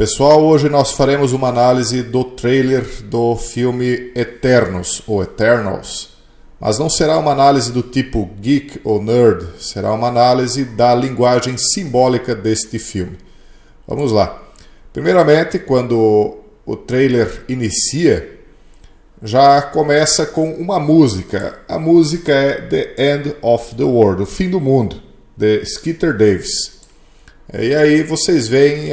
Pessoal, hoje nós faremos uma análise do trailer do filme Eternos, ou Eternals. Mas não será uma análise do tipo geek ou nerd, será uma análise da linguagem simbólica deste filme. Vamos lá. Primeiramente, quando o trailer inicia, já começa com uma música. A música é The End of the World, o fim do mundo, de Skeeter Davis. E aí vocês veem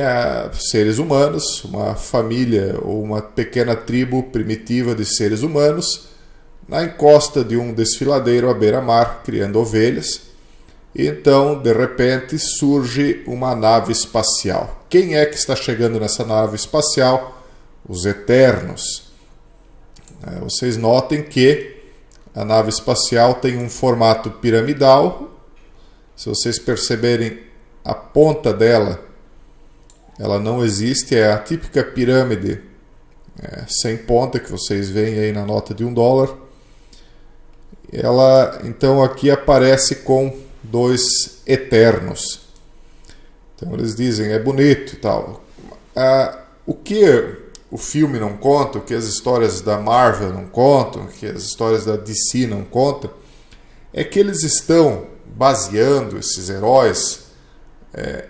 seres humanos, uma família ou uma pequena tribo primitiva de seres humanos na encosta de um desfiladeiro à beira-mar, criando ovelhas. E então, de repente, surge uma nave espacial. Quem é que está chegando nessa nave espacial? Os Eternos. Vocês notem que a nave espacial tem um formato piramidal. Se vocês perceberem, a ponta dela, ela não existe, é a típica pirâmide sem ponta que vocês veem aí na nota de $1. Ela, então, aqui aparece com dois eternos. Então eles dizem, é bonito e tal. O que o filme não conta, o que as histórias da Marvel não contam, o que as histórias da DC não contam, é que eles estão baseando esses heróis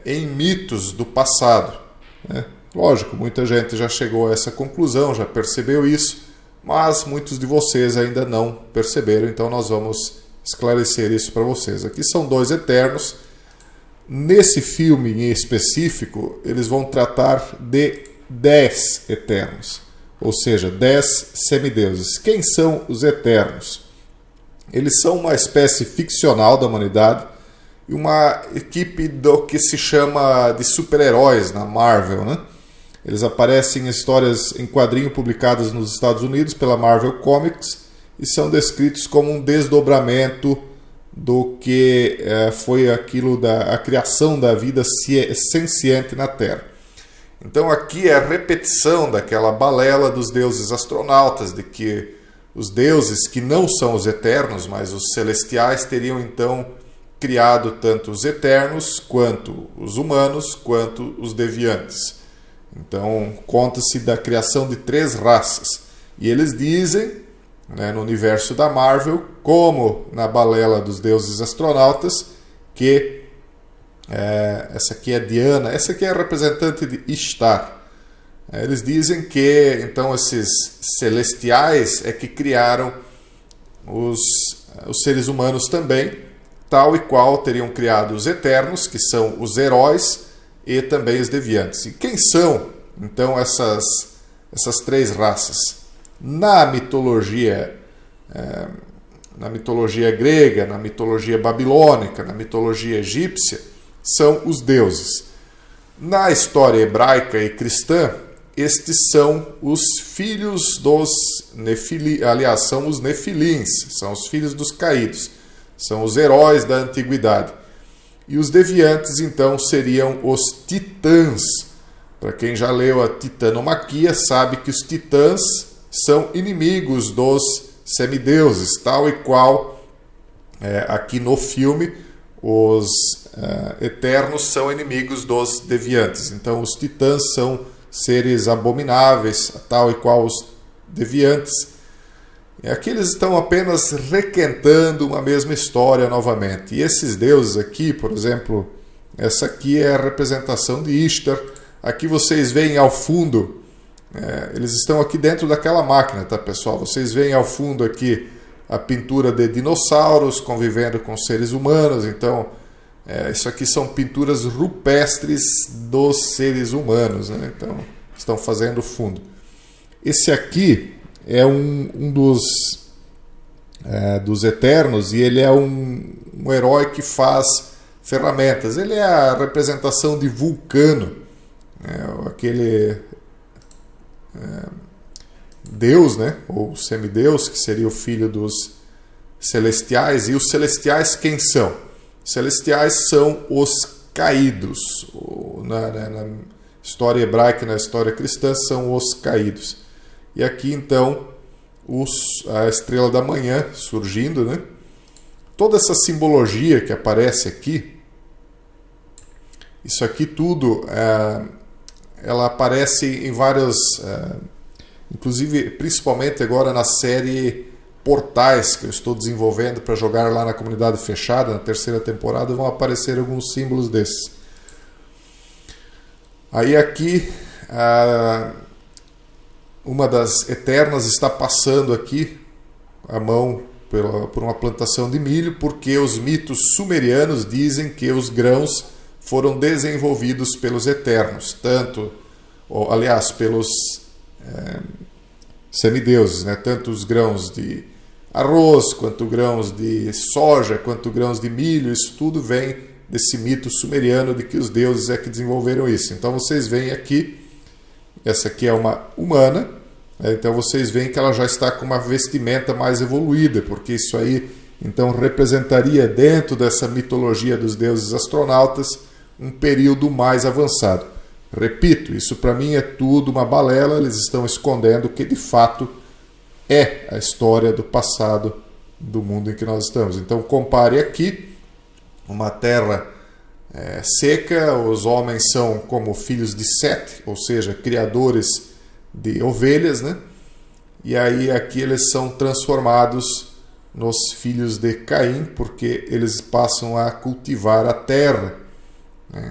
em mitos do passado, né? Lógico, muita gente já chegou a essa conclusão, já percebeu isso, mas muitos de vocês ainda não perceberam, então nós vamos esclarecer isso para vocês. Aqui são dois eternos. Nesse filme em específico, eles vão tratar de 10 eternos, ou seja, 10 semideuses. Quem são os eternos? Eles são uma espécie ficcional da humanidade e uma equipe do que se chama de super-heróis na Marvel, né? Eles aparecem em histórias em quadrinho publicadas nos Estados Unidos pela Marvel Comics e são descritos como um desdobramento do que foi aquilo a criação da vida senciente na Terra. Então aqui é a repetição daquela balela dos deuses astronautas, de que os deuses que não são os eternos, mas os celestiais, teriam então criado tanto os eternos, quanto os humanos, quanto os deviantes. Então, conta-se da criação de 3 raças. E eles dizem, né, no universo da Marvel, como na balela dos deuses astronautas, que essa aqui é Diana, essa aqui é a representante de Ishtar. Eles dizem que, então, esses celestiais é que criaram os seres humanos também, tal e qual teriam criado os eternos, que são os heróis, e também os deviantes. E quem são, então, essas 3 raças? Na mitologia grega, na mitologia babilônica, na mitologia egípcia, são os deuses. Na história hebraica e cristã, estes são os filhos dos Nefilim, aliás, são os Nefilins, são os filhos dos caídos. São os heróis da antiguidade. E os deviantes, então, seriam os titãs. Para quem já leu a Titanomaquia, sabe que os titãs são inimigos dos semideuses, tal e qual aqui no filme os eternos são inimigos dos deviantes. Então, os titãs são seres abomináveis, tal e qual os deviantes. E aqui eles estão apenas requentando uma mesma história novamente. E esses deuses aqui, por exemplo, essa aqui é a representação de Ishtar. Aqui vocês veem ao fundo, eles estão aqui dentro daquela máquina, tá, pessoal? Vocês veem ao fundo aqui a pintura de dinossauros convivendo com seres humanos. Então, isso aqui são pinturas rupestres dos seres humanos, né? Então, estão fazendo fundo. Esse aqui é um dos eternos, e ele é um herói que faz ferramentas. Ele é a representação de Vulcano, aquele deus, né, ou semideus, que seria o filho dos celestiais. E os celestiais quem são? Os celestiais são os caídos. Na história hebraica e na história cristã são os caídos. E aqui, então, a estrela da manhã surgindo, né? Toda essa simbologia que aparece aqui, isso aqui tudo ela aparece em vários, inclusive, principalmente agora na série Portais, que eu estou desenvolvendo para jogar lá na comunidade fechada, na terceira temporada, vão aparecer alguns símbolos desses. Aí aqui, uma das Eternas está passando aqui a mão por uma plantação de milho, porque os mitos sumerianos dizem que os grãos foram desenvolvidos pelos Eternos, pelos semideuses, né? Tanto os grãos de arroz, quanto grãos de soja, quanto grãos de milho, isso tudo vem desse mito sumeriano de que os deuses é que desenvolveram isso. Então vocês veem aqui, essa aqui é uma humana, né? Então vocês veem que ela já está com uma vestimenta mais evoluída, porque isso aí então representaria, dentro dessa mitologia dos deuses astronautas, um período mais avançado. Repito, isso para mim é tudo uma balela, eles estão escondendo o que de fato é a história do passado do mundo em que nós estamos. Então compare aqui uma terra seca, os homens são como filhos de Sete, ou seja, criadores de ovelhas, né? E aí aqui eles são transformados nos filhos de Caim, porque eles passam a cultivar a terra.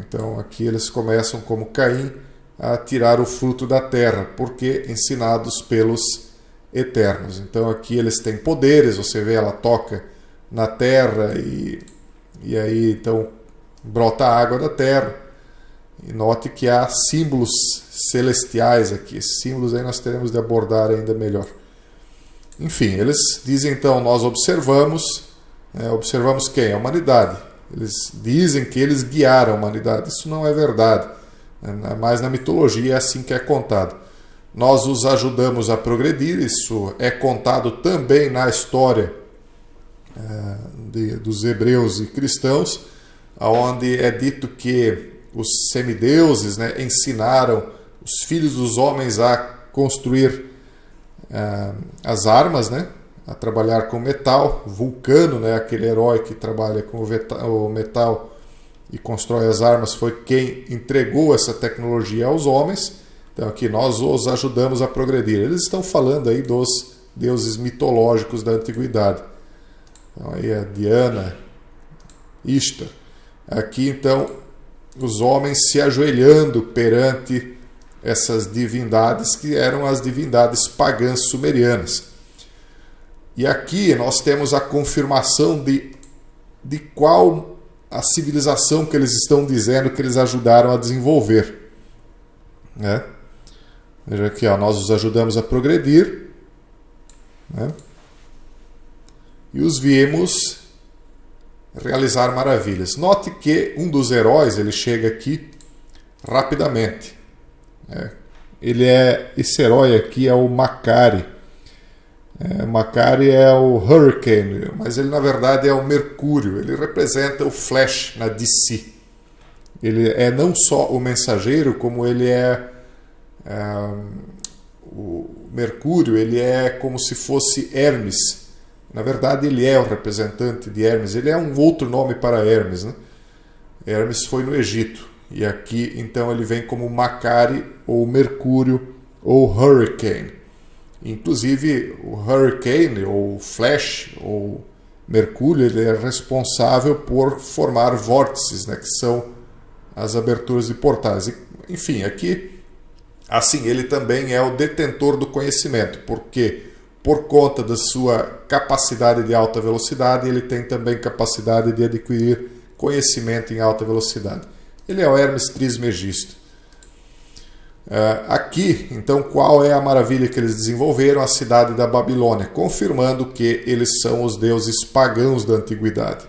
Então aqui eles começam como Caim a tirar o fruto da terra, porque ensinados pelos Eternos. Então aqui eles têm poderes, você vê, ela toca na terra e aí então brota a água da terra. E note que há símbolos celestiais aqui. Esses símbolos aí nós teremos de abordar ainda melhor. Enfim, eles dizem então, nós observamos quem? A humanidade. Eles dizem que eles guiaram a humanidade. Isso não é verdade. Mas na mitologia é assim que é contado. Nós os ajudamos a progredir. Isso é contado também na história dos hebreus e cristãos, onde é dito que os semideuses, né, ensinaram os filhos dos homens a construir as armas, né, a trabalhar com metal. Vulcano, né, aquele herói que trabalha com o metal e constrói as armas, foi quem entregou essa tecnologia aos homens. Então aqui nós os ajudamos a progredir. Eles estão falando aí dos deuses mitológicos da antiguidade. Então aí a Diana, Ishtar. Aqui então os homens se ajoelhando perante essas divindades que eram as divindades pagãs sumerianas. E aqui nós temos a confirmação de qual a civilização que eles estão dizendo que eles ajudaram a desenvolver. Né? Veja aqui, nós os ajudamos a progredir, né? E os vimos realizar maravilhas. Note que um dos heróis, ele chega aqui rapidamente. Esse herói aqui é o Makari. Makari é o Hurricane, mas ele na verdade é o Mercúrio. Ele representa o Flash na DC. Ele é não só o mensageiro, como ele o Mercúrio, ele é como se fosse Hermes. Na verdade, ele é o representante de Hermes. Ele é um outro nome para Hermes, né? Hermes foi no Egito. E aqui, então, ele vem como Makari, ou Mercúrio, ou Hurricane. Inclusive, o Hurricane, ou Flash, ou Mercúrio, ele é responsável por formar vórtices, né? Que são as aberturas de portais. Enfim, aqui, assim, ele também é o detentor do conhecimento, porque por conta da sua capacidade de alta velocidade, ele tem também capacidade de adquirir conhecimento em alta velocidade. Ele é o Hermes Trismegisto. Aqui, então, qual é a maravilha que eles desenvolveram? A cidade da Babilônia, confirmando que eles são os deuses pagãos da antiguidade.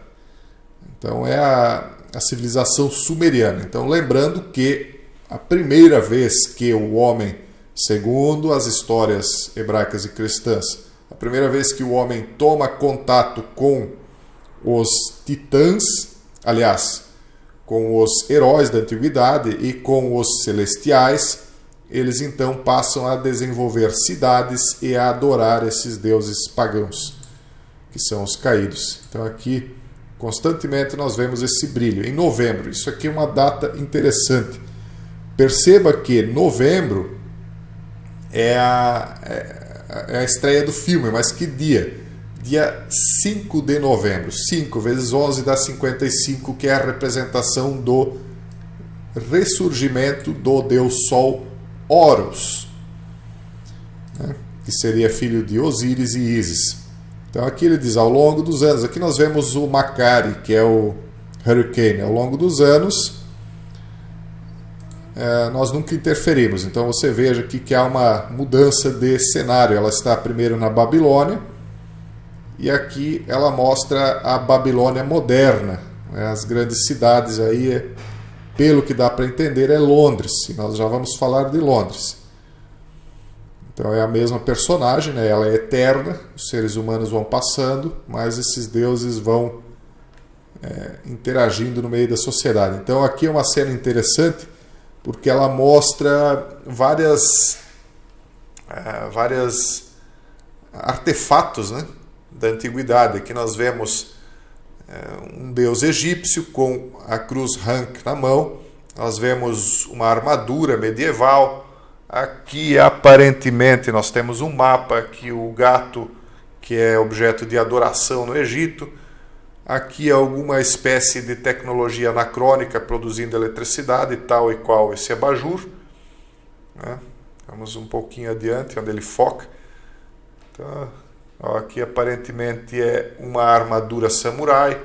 Então, é a civilização sumeriana. Então, lembrando que a primeira vez que o homem, segundo as histórias hebraicas e cristãs, a primeira vez que o homem toma contato com os titãs, aliás, com os heróis da antiguidade e com os celestiais, eles então passam a desenvolver cidades e a adorar esses deuses pagãos, que são os caídos. Então aqui, constantemente nós vemos esse brilho. Em novembro, isso aqui é uma data interessante, Perceba que novembro é a estreia do filme, mas que dia? Dia 5 de novembro. 5 vezes 11 dá 55, que é a representação do ressurgimento do deus Sol Horus, né? Que seria filho de Osíris e Ísis. Então aqui ele diz, ao longo dos anos, aqui nós vemos o Macari, que é o Hurricane. Ao longo dos anos, nós nunca interferimos. Então você veja aqui que há uma mudança de cenário. Ela está primeiro na Babilônia, e aqui ela mostra a Babilônia moderna, né? As grandes cidades aí, pelo que dá para entender, é Londres, e nós já vamos falar de Londres. Então é a mesma personagem, né? Ela é eterna, os seres humanos vão passando, mas esses deuses vão interagindo no meio da sociedade. Então aqui é uma cena interessante, porque ela mostra vários artefatos, né, da antiguidade. Aqui nós vemos um deus egípcio com a cruz Ankh na mão, nós vemos uma armadura medieval. Aqui aparentemente nós temos um mapa, aqui o gato, que é objeto de adoração no Egito. Aqui alguma espécie de tecnologia anacrônica produzindo eletricidade, tal e qual esse abajur, né? Vamos um pouquinho adiante, onde ele foca. Então, aqui aparentemente é uma armadura samurai.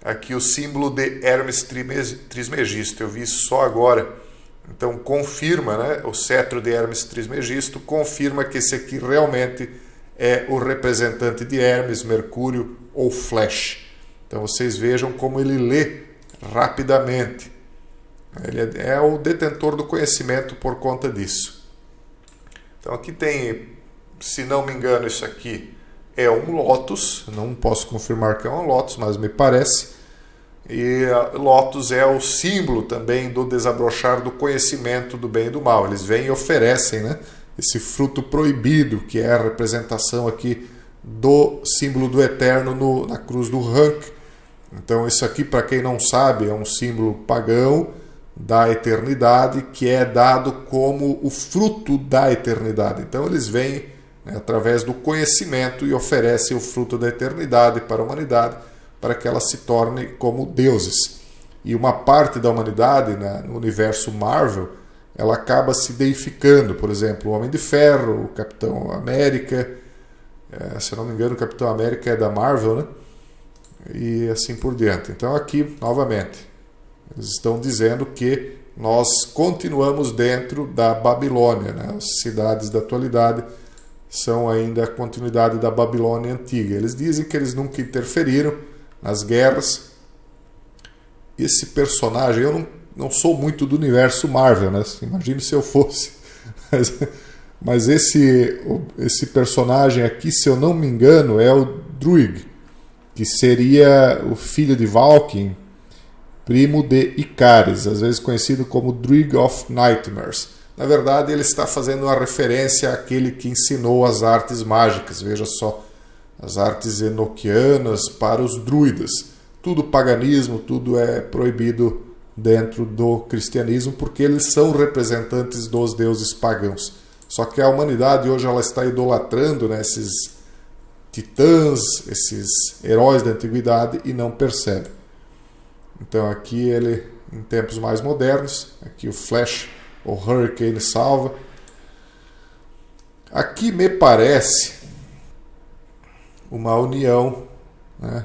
Aqui o símbolo de Hermes Trismegisto, eu vi isso só agora. Então confirma, né? O cetro de Hermes Trismegisto confirma que esse aqui realmente é o representante de Hermes, Mercúrio ou Flash. Então vocês vejam como ele lê rapidamente. Ele é o detentor do conhecimento por conta disso. Então aqui tem, se não me engano, isso aqui é um lótus. Não posso confirmar que é um lótus, mas me parece. E lótus é o símbolo também do desabrochar do conhecimento do bem e do mal. Eles vêm e oferecem, né, esse fruto proibido, que é a representação aqui do símbolo do eterno na cruz do Ankh. Então isso aqui, para quem não sabe, é um símbolo pagão da eternidade, que é dado como o fruto da eternidade. Então eles vêm, né, através do conhecimento, e oferecem o fruto da eternidade para a humanidade, para que ela se torne como deuses. E uma parte da humanidade, né, no universo Marvel, ela acaba se deificando. Por exemplo, o Homem de Ferro, o Capitão América, se eu não me engano o Capitão América é da Marvel, né? E assim por diante. Então aqui, novamente, eles estão dizendo que nós continuamos dentro da Babilônia, né? As cidades da atualidade são ainda a continuidade da Babilônia antiga. Eles dizem que eles nunca interferiram nas guerras. Esse personagem, eu não sou muito do universo Marvel, né? Imagine se eu fosse. Mas esse personagem aqui, se eu não me engano, é o Druig, que seria o filho de Valkyrie, primo de Icaris, às vezes conhecido como Druig of Nightmares. Na verdade, ele está fazendo uma referência àquele que ensinou as artes mágicas. Veja só, as artes enoquianas para os druidas. Tudo paganismo, tudo é proibido dentro do cristianismo, porque eles são representantes dos deuses pagãos. Só que a humanidade hoje ela está idolatrando, né, esses titãs, esses heróis da antiguidade, e não percebe. Então aqui ele, em tempos mais modernos, aqui o Flash, o Hurricane salva. Aqui me parece uma união, né,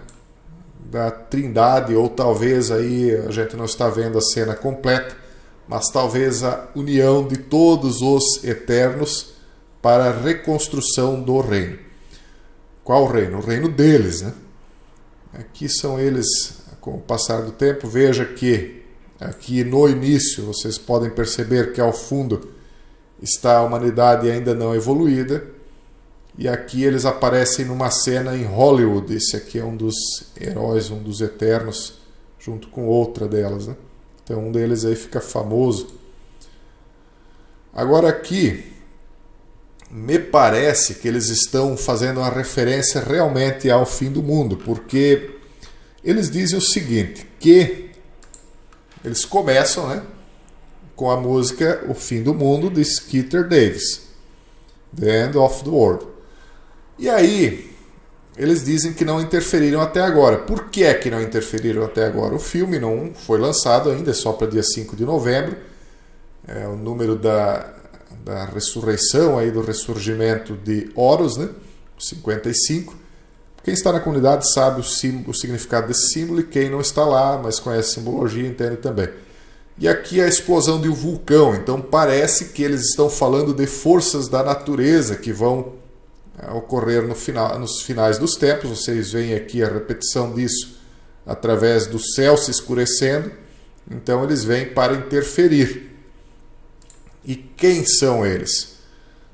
da Trindade, ou talvez aí a gente não está vendo a cena completa, mas talvez a união de todos os eternos para a reconstrução do reino. Qual reino? O reino deles, né? Aqui são eles, com o passar do tempo. Veja que aqui no início vocês podem perceber que ao fundo está a humanidade ainda não evoluída, e aqui eles aparecem numa cena em Hollywood. Esse aqui é um dos heróis, um dos eternos, junto com outra delas, né? Então um deles aí fica famoso. Agora aqui me parece que eles estão fazendo uma referência realmente ao fim do mundo, porque eles dizem o seguinte, que eles começam, né, com a música O Fim do Mundo, de Skeeter Davis, The End of the World. E aí, eles dizem que não interferiram até agora. Por que é que não interferiram até agora? O filme não foi lançado ainda, é só para dia 5 de novembro. É o número da ressurreição, aí, do ressurgimento de Horus, né? 55. Quem está na comunidade sabe o significado desse símbolo, e quem não está lá, mas conhece a simbologia, entende também. E aqui a explosão de um vulcão. Então parece que eles estão falando de forças da natureza que vão ocorrer nos finais dos tempos. Vocês veem aqui a repetição disso através do céu se escurecendo. Então eles vêm para interferir. E quem são eles?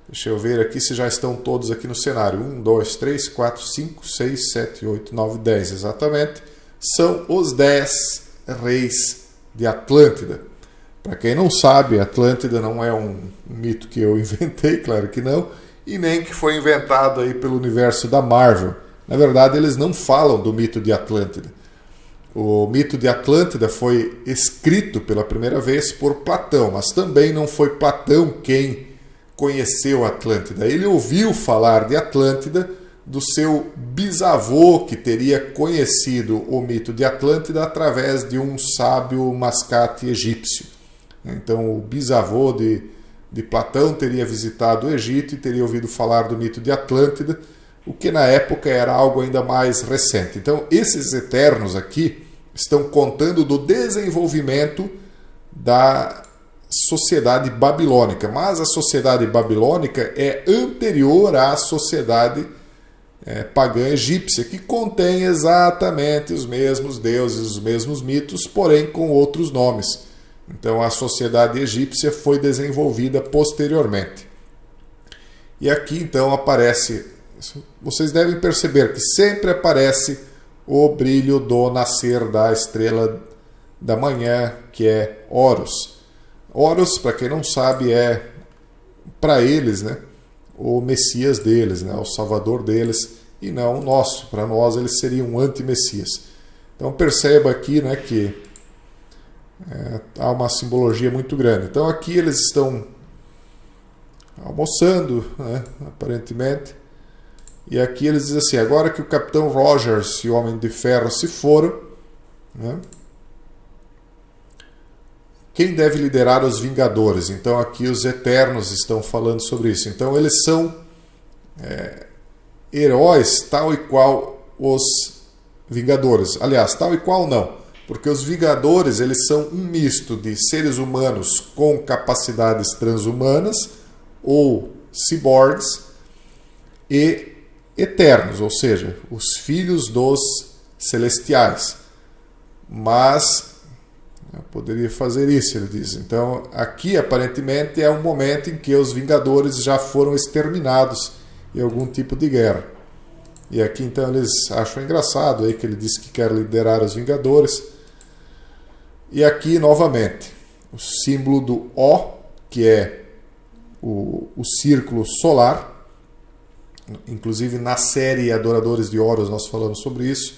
Deixa eu ver aqui se já estão todos aqui no cenário. 1, 2, 3, 4, 5, 6, 7, 8, 9, 10. Exatamente. São os 10 reis de Atlântida. Para quem não sabe, Atlântida não é um mito que eu inventei, claro que não, e nem que foi inventado aí pelo universo da Marvel. Na verdade, eles não falam do mito de Atlântida. O mito de Atlântida foi escrito pela primeira vez por Platão, mas também não foi Platão quem conheceu Atlântida. Ele ouviu falar de Atlântida do seu bisavô, que teria conhecido o mito de Atlântida através de um sábio mascate egípcio. Então, o bisavô de Platão teria visitado o Egito e teria ouvido falar do mito de Atlântida, o que na época era algo ainda mais recente. Então, esses Eternos aqui estão contando do desenvolvimento da sociedade babilônica, mas a sociedade babilônica é anterior à sociedade pagã egípcia, que contém exatamente os mesmos deuses, os mesmos mitos, porém com outros nomes. Então a sociedade egípcia foi desenvolvida posteriormente. E aqui então aparece, vocês devem perceber que sempre aparece o brilho do nascer da estrela da manhã, que é Horus. Horus, para quem não sabe, é para eles, né, o Messias deles, né, o Salvador deles, e não o nosso. Para nós ele seria um anti-Messias. Então perceba aqui, né, que há uma simbologia muito grande. Então aqui eles estão almoçando, né, aparentemente, e aqui eles dizem assim: agora que o Capitão Rogers e o Homem de Ferro se foram, né, quem deve liderar os Vingadores? Então aqui os Eternos estão falando sobre isso. Então eles são heróis tal e qual os Vingadores. Aliás, tal e qual não, porque os Vingadores eles são um misto de seres humanos com capacidades transhumanas ou ciborgues e eternos, ou seja, os filhos dos celestiais. Mas eu poderia fazer isso, ele diz. Então aqui aparentemente é um momento em que os Vingadores já foram exterminados em algum tipo de guerra. E aqui então eles acham engraçado aí que ele disse que quer liderar os Vingadores. E aqui novamente o símbolo do O, que é o círculo solar. Inclusive na série Adoradores de Horus nós falamos sobre isso.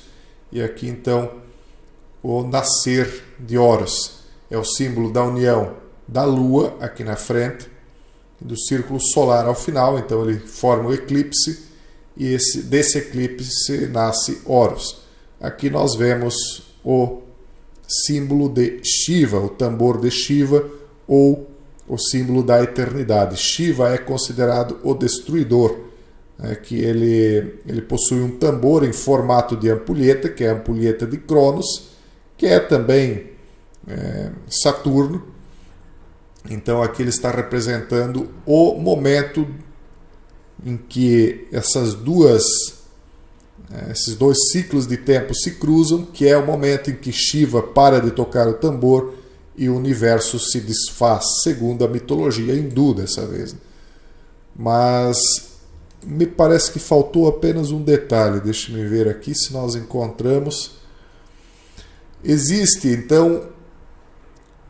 E aqui então o nascer de Horus é o símbolo da união da Lua aqui na frente, do círculo solar ao final. Então ele forma o eclipse, e desse eclipse nasce Horus. Aqui nós vemos o símbolo de Shiva, o tambor de Shiva, ou o símbolo da eternidade. Shiva é considerado o destruidor, que ele possui um tambor em formato de ampulheta, que é a ampulheta de Cronos, que é também Saturno. Então aqui ele está representando o momento em que esses dois ciclos de tempo se cruzam, que é o momento em que Shiva para de tocar o tambor e o universo se desfaz, segundo a mitologia hindu dessa vez. Mas me parece que faltou apenas um detalhe. Deixe-me ver aqui se nós encontramos. Existe, então,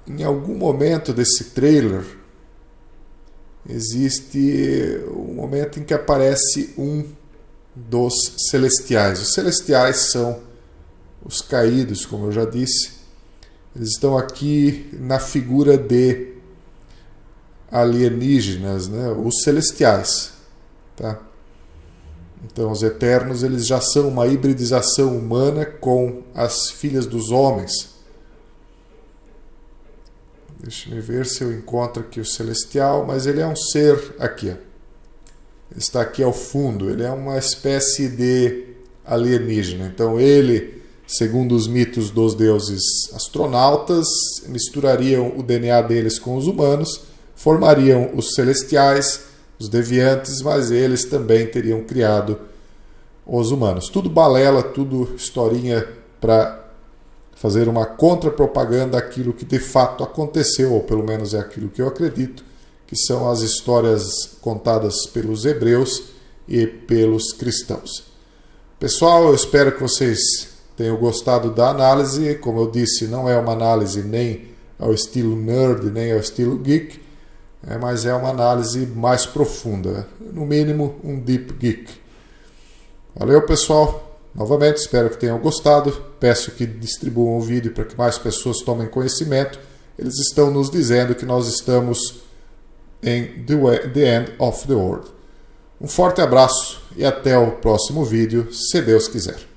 em algum momento desse trailer, existe um momento em que aparece um dos celestiais. Os celestiais são os caídos, como eu já disse. Eles estão aqui na figura de alienígenas, né? Os celestiais, tá? Então os Eternos eles já são uma hibridização humana com as filhas dos homens. Deixa eu ver se eu encontro aqui o celestial, mas ele é um ser aqui, ó. Ele está aqui ao fundo, ele é uma espécie de alienígena. Então ele, segundo os mitos dos deuses astronautas, misturariam o DNA deles com os humanos, formariam os celestiais, os deviantes, mas eles também teriam criado os humanos. Tudo balela, tudo historinha para fazer uma contrapropaganda àquilo que de fato aconteceu, ou pelo menos é aquilo que eu acredito, que são as histórias contadas pelos hebreus e pelos cristãos. Pessoal, eu espero que vocês tenham gostado da análise. Como eu disse, não é uma análise nem ao estilo nerd, nem ao estilo geek, mas é uma análise mais profunda, no mínimo um deep geek. Valeu, pessoal! Novamente, espero que tenham gostado. Peço que distribuam o vídeo para que mais pessoas tomem conhecimento. Eles estão nos dizendo que nós estamos em the end of the world. Um forte abraço e até o próximo vídeo, se Deus quiser.